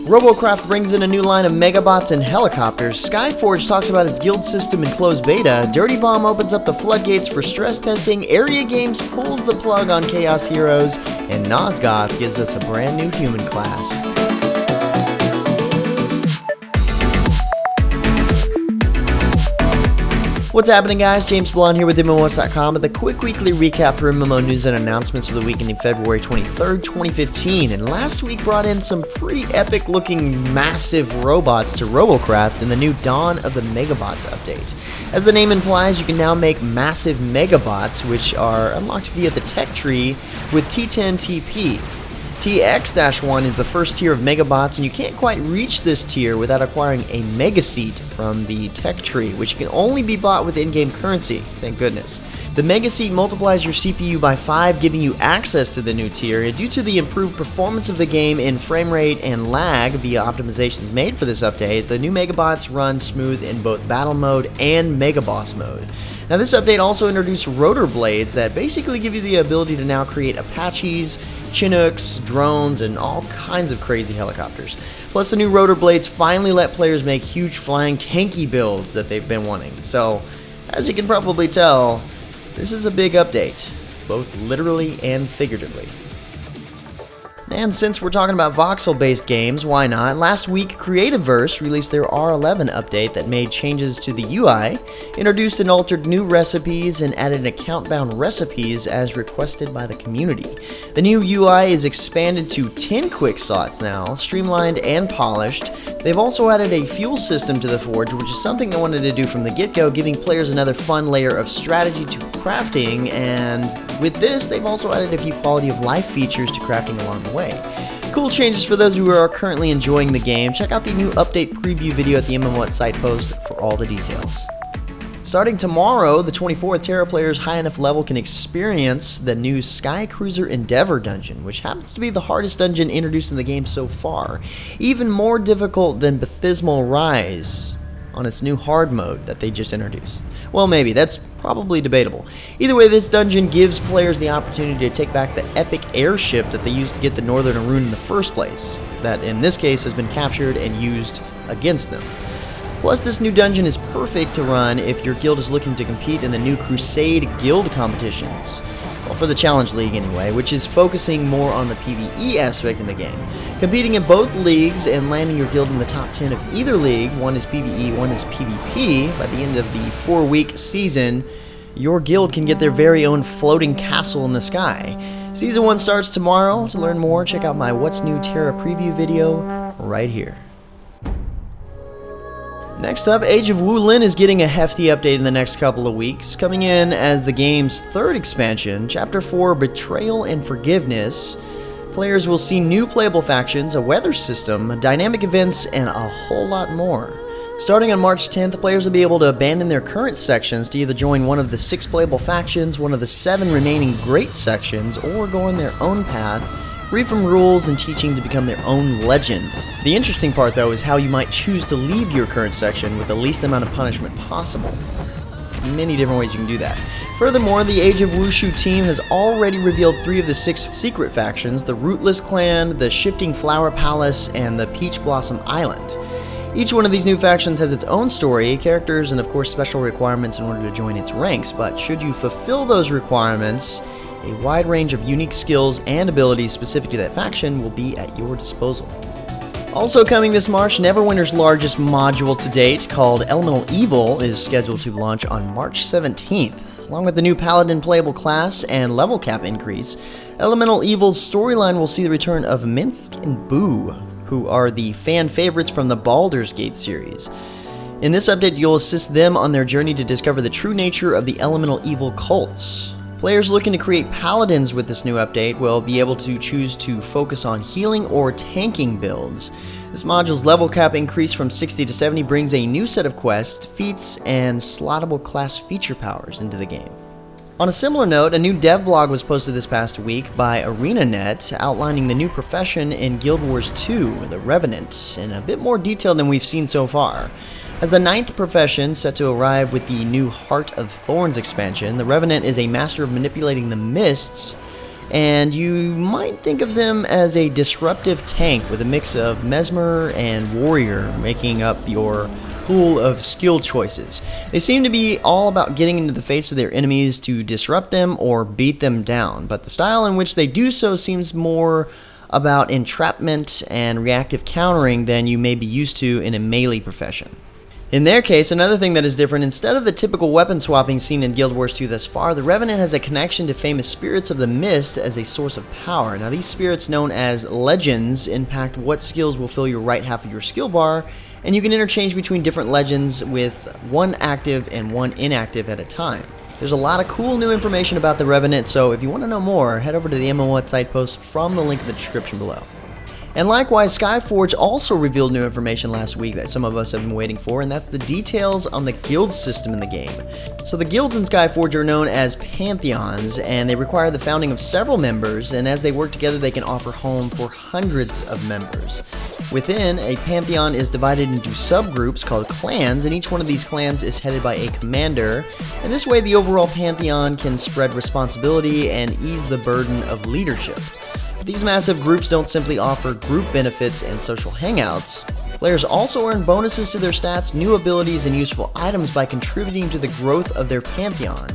Robocraft brings in a new line of Megabots and helicopters. Skyforge talks about its guild system in closed beta. Dirty Bomb opens up the floodgates for stress testing. Aeria Games pulls the plug on Chaos Heroes. And Nosgoth gives us a brand new human class. What's happening, guys? James Blonde here with MMOHuts.com with a quick weekly recap for MMO news and announcements for the week ending February 23rd, 2015. And last week brought in some pretty epic looking massive robots to Robocraft in the new Dawn of the Megabots update. As the name implies, you can now make massive Megabots, which are unlocked via the tech tree with T10 TP. TX-1 is the first tier of Megabots, and you can't quite reach this tier without acquiring a Mega Seat from the tech tree, which can only be bought with in-game currency, thank goodness. The Mega Seat multiplies your CPU by 5, giving you access to the new tier, and due to the improved performance of the game in frame rate and lag via optimizations made for this update, the new Megabots run smooth in both Battle Mode and Mega Boss Mode. Now, this update also introduced rotor blades that basically give you the ability to now create Apaches, Chinooks, drones, and all kinds of crazy helicopters. Plus, the new rotor blades finally let players make huge flying tanky builds that they've been wanting. So, as you can probably tell, this is a big update, both literally and figuratively. And since we're talking about voxel-based games, why not? Last week, Creativerse released their R11 update that made changes to the UI, introduced and altered new recipes, and added account-bound recipes as requested by the community. The new UI is expanded to 10 quick slots now, streamlined and polished. They've also added a fuel system to the Forge, which is something they wanted to do from the get-go, giving players another fun layer of strategy to crafting, and with this, they've also added a few quality of life features to crafting along the way. Cool changes for those who are currently enjoying the game. Check out the new update preview video at the MMOHuts site post for all the details. Starting tomorrow, the 24th, Tera players high enough level can experience the new Sky Cruiser Endeavor dungeon, which happens to be the hardest dungeon introduced in the game so far. Even more difficult than Baptismal Rise on its new hard mode that they just introduced. Well, maybe. That's probably debatable. Either way, this dungeon gives players the opportunity to take back the epic airship that they used to get the Northern Arun in the first place, that in this case has been captured and used against them. Plus, this new dungeon is perfect to run if your guild is looking to compete in the new Crusade guild competitions. Well, for the Challenge League anyway, which is focusing more on the PvE aspect in the game. Competing in both leagues and landing your guild in the top 10 of either league, one is PvE, one is PvP, by the end of the 4-week season, your guild can get their very own floating castle in the sky. Season 1 starts tomorrow. To learn more, check out my What's New Tera preview video right here. Next up, Age of Wulin is getting a hefty update in the next couple of weeks, coming in as the game's third expansion, Chapter 4, Betrayal and Forgiveness. Players will see new playable factions, a weather system, dynamic events, and a whole lot more. Starting on March 10th, players will be able to abandon their current sections to either join one of the 6 playable factions, one of the 7 remaining great sections, or go on their own path, free from rules and teaching to become their own legend. The interesting part, though, is how you might choose to leave your current section with the least amount of punishment possible. Many different ways you can do that. Furthermore, the Age of Wushu team has already revealed 3 of the 6 secret factions, the Rootless Clan, the Shifting Flower Palace, and the Peach Blossom Island. Each one of these new factions has its own story, characters, and of course special requirements in order to join its ranks, but should you fulfill those requirements, a wide range of unique skills and abilities specific to that faction will be at your disposal. Also coming this March, Neverwinter's largest module to date, called Elemental Evil, is scheduled to launch on March 17th. Along with the new Paladin playable class and level cap increase, Elemental Evil's storyline will see the return of Minsk and Boo, who are the fan favorites from the Baldur's Gate series. In this update, you'll assist them on their journey to discover the true nature of the Elemental Evil cults. Players looking to create paladins with this new update will be able to choose to focus on healing or tanking builds. This module's level cap increase from 60 to 70 brings a new set of quests, feats, and slottable class feature powers into the game. On a similar note, a new dev blog was posted this past week by ArenaNet outlining the new profession in Guild Wars 2, the Revenant, in a bit more detail than we've seen so far. As the 9th profession set to arrive with the new Heart of Thorns expansion, the Revenant is a master of manipulating the mists, and you might think of them as a disruptive tank with a mix of Mesmer and Warrior making up your pool of skill choices. They seem to be all about getting into the face of their enemies to disrupt them or beat them down, but the style in which they do so seems more about entrapment and reactive countering than you may be used to in a melee profession. In their case, another thing that is different, instead of the typical weapon swapping seen in Guild Wars 2 thus far, the Revenant has a connection to famous spirits of the mist as a source of power. Now, these spirits, known as legends, impact what skills will fill your right half of your skill bar, and you can interchange between different legends with one active and one inactive at a time. There's a lot of cool new information about the Revenant, so if you want to know more, head over to the MMOHuts site post from the link in the description below. And likewise, Skyforge also revealed new information last week that some of us have been waiting for, and that's the details on the guild system in the game. So the guilds in Skyforge are known as pantheons, and they require the founding of several members, and as they work together they can offer home for hundreds of members. Within, a pantheon is divided into subgroups called clans, and each one of these clans is headed by a commander, and this way the overall pantheon can spread responsibility and ease the burden of leadership. These massive groups don't simply offer group benefits and social hangouts. Players also earn bonuses to their stats, new abilities, and useful items by contributing to the growth of their pantheon.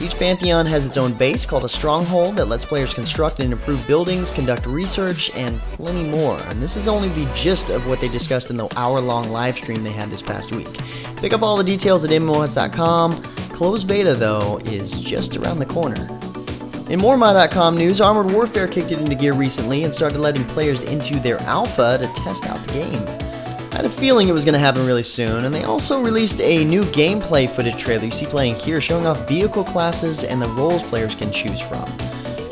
Each pantheon has its own base called a stronghold that lets players construct and improve buildings, conduct research, and plenty more. And this is only the gist of what they discussed in the hour-long live stream they had this past week. Pick up all the details at MMOHuts.com. Closed beta, though, is just around the corner. In more My.com news, Armored Warfare kicked it into gear recently and started letting players into their alpha to test out the game. I had a feeling it was going to happen really soon, and they also released a new gameplay footage trailer you see playing here, showing off vehicle classes and the roles players can choose from.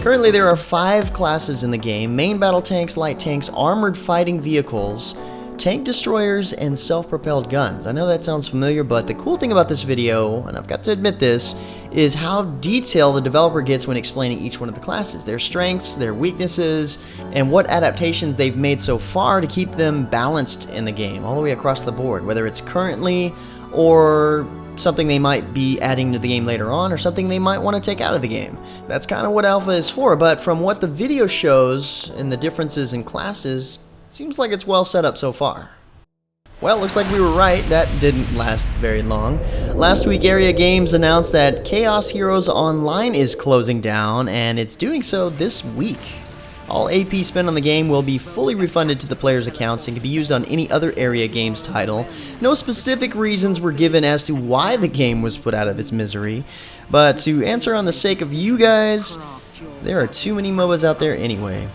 Currently there are 5 classes in the game: main battle tanks, light tanks, armored fighting vehicles, tank destroyers, and self-propelled guns. I know that sounds familiar, but the cool thing about this video, and I've got to admit this, is how detailed the developer gets when explaining each one of the classes, their strengths, their weaknesses, and what adaptations they've made so far to keep them balanced in the game, all the way across the board, whether it's currently or something they might be adding to the game later on, or something they might want to take out of the game. That's kind of what alpha is for, but from what the video shows and the differences in classes, seems like it's well set up so far. Well, looks like we were right. That didn't last very long. Last week, Aeria Games announced that Chaos Heroes Online is closing down, and it's doing so this week. All AP spent on the game will be fully refunded to the players' accounts and can be used on any other Aeria Games title. No specific reasons were given as to why the game was put out of its misery, but to answer on the sake of you guys, there are too many MOBAs out there anyway.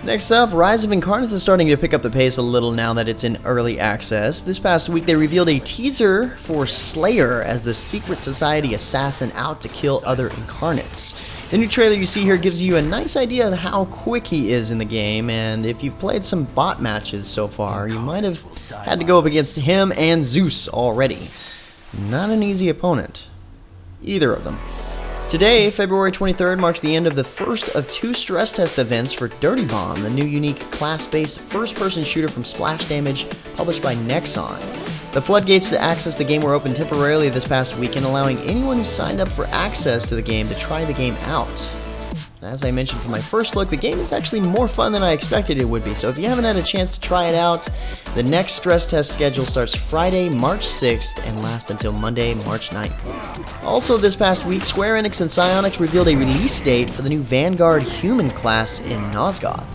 Next up, Rise of Incarnates is starting to pick up the pace a little now that it's in early access. This past week they revealed a teaser for Slayer as the secret society assassin out to kill other Incarnates. The new trailer you see here gives you a nice idea of how quick he is in the game, and if you've played some bot matches so far, you might have had to go up against him and Zeus already. Not an easy opponent. Either of them. Today, February 23rd, marks the end of the first of 2 stress test events for Dirty Bomb, the new unique class-based first-person shooter from Splash Damage, published by Nexon. The floodgates to access the game were opened temporarily this past weekend, allowing anyone who signed up for access to the game to try the game out. As I mentioned from my first look, the game is actually more fun than I expected it would be, so if you haven't had a chance to try it out, the next stress test schedule starts Friday, March 6th and lasts until Monday, March 9th. Also this past week, Square Enix and Psyonix revealed a release date for the new Vanguard human class in Nosgoth.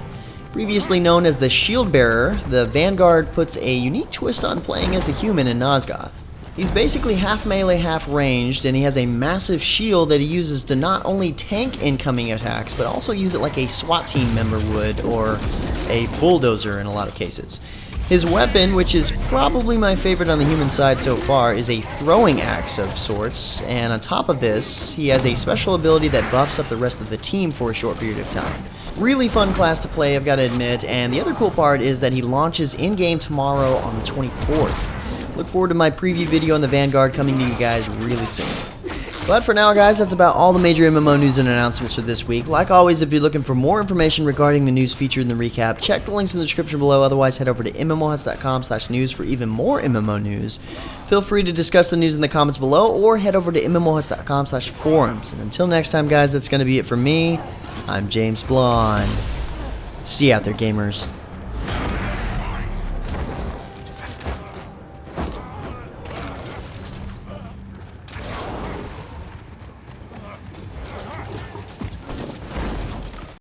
Previously known as the Shield Bearer, the Vanguard puts a unique twist on playing as a human in Nosgoth. He's basically half melee, half ranged, and he has a massive shield that he uses to not only tank incoming attacks, but also use it like a SWAT team member would, or a bulldozer in a lot of cases. His weapon, which is probably my favorite on the human side so far, is a throwing axe of sorts, and on top of this, he has a special ability that buffs up the rest of the team for a short period of time. Really fun class to play, I've got to admit, and the other cool part is that he launches in-game tomorrow on the 24th. Look forward to my preview video on the Vanguard coming to you guys really soon. But for now, guys, that's about all the major MMO news and announcements for this week. Like always, if you're looking for more information regarding the news featured in the recap, check the links in the description below. Otherwise, head over to MMOHuts.com/news for even more MMO news. Feel free to discuss the news in the comments below, or head over to MMOHuts.com/forums. And until next time, guys, that's going to be it for me. I'm James Blonde. See you out there, gamers.